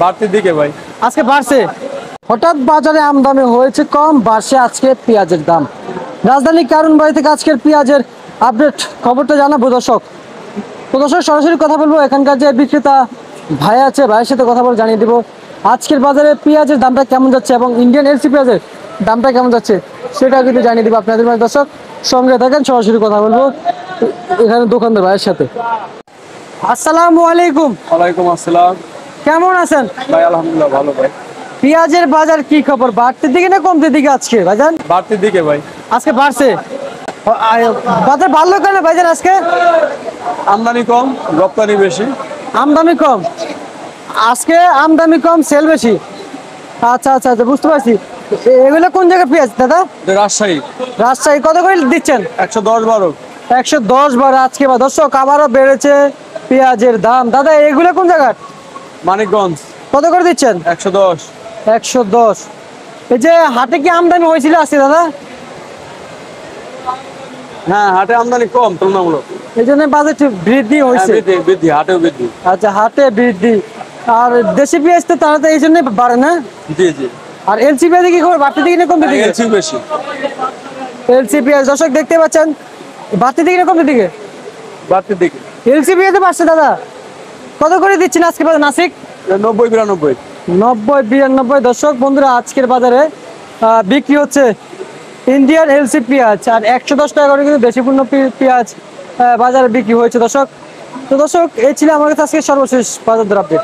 বাড়তির দিকে ভাই। আজকে বাড়ছে, হঠাৎ বাজারে আমদানি হয়েছে কম, বাড়ছে আজকে পেঁয়াজের দাম। রাজধানীর কারণবাড়ি থেকে আজকের পেঁয়াজের আপডেট খবরটা জানাবো দর্শক। তো দর্শক সরাসরি কথা বলবো, এখানকার যে বিক্রেতা ভাই আছে ভাইয়ের সাথে কথা বলে জানিয়ে দিব আজকের বাজারে পেঁয়াজের দামটা কেমন যাচ্ছে এবং ইন্ডিয়ান এলসি পেঁয়াজের দামটা কেমন যাচ্ছে সেটা কিন্তু জানিয়ে দিব আপনাদের মাঝে। দর্শক সঙ্গে থাকেন, সরাসরি কথা বলবো এখানে দোকানদার ভাইয়ের সাথে। আসসালামু আলাইকুম। ওয়ালাইকুম আসসালাম। কেমন আছেন ভাই আলহামদুলিল্লাহ ভালো ভাই। পেঁয়াজের বাজার কি খবর, বাড়তির দিকে না কমতির দিকে আজকে ভাইজান? বাড়তির দিকে ভাই। আজকে বাড়ছে, বাজার বাড়লো কেন ভাইজান আজকে? আমদানি কম, রপ্তানি বেশি। আমদানি কম, আজকে আমদানি কম সেল বেশি। আচ্ছা আচ্ছা আচ্ছা, বুঝতে পারছি। এগুলো কোন জায়গায় পেঁয়াজ দাদা? রাজশাহী রাজশাহী। কত করে দিচ্ছেন? 110-12। 110 আজকে বা দর্শক আবারও বেড়েছে পেঁয়াজের দাম। দাদা এগুলো কোন জায়গার? মানিকগঞ্জ কত করে দিচ্ছেন? 110। 110। এই যে হাটে কি আমদানি হয়েছিল আজকে দাদা? হ্যাঁ, হাটে আমদানি কম তুলনামূলক। এই জন্য বাজেট বৃদ্ধি হ্যাঁ, হয়েছে। বৃদ্ধি বৃদ্ধি, হাটেও বৃদ্ধি। আচ্ছা, হাটে বৃদ্ধি। আর দেশি পেঁয়াজ তো তারা তো এই জন্যই বাড়ে না। জি জি। আর এলসি পেঁয়াজ কি খবর, বাড়তি দিকে না কমতে দিকে? এলসি বেশি। এলসি পেঁয়াজ দর্শক দেখতে পাচ্ছেন, বাড়তি দিকে না কমতে দিকে? বাড়তির দিকে। এলসি পেঁয়াজে বাড়ছে দাদা। কত করে দিচ্ছেন আজকে বাজার নাসিক? 90-92। 90-92 দর্শক বন্ধুরা আজকের বাজারে বিক্রি হচ্ছে ইন্ডিয়ান এলসি পেঁয়াজ। আর 110 টাকা করে কিন্তু দেশিপূর্ণ পেঁয়াজ বাজারে বিক্রি হয়েছে দর্শক। তো দর্শক এই ছিল আমার কাছে আজকে সর্বশেষ বাজার দর আপডেট।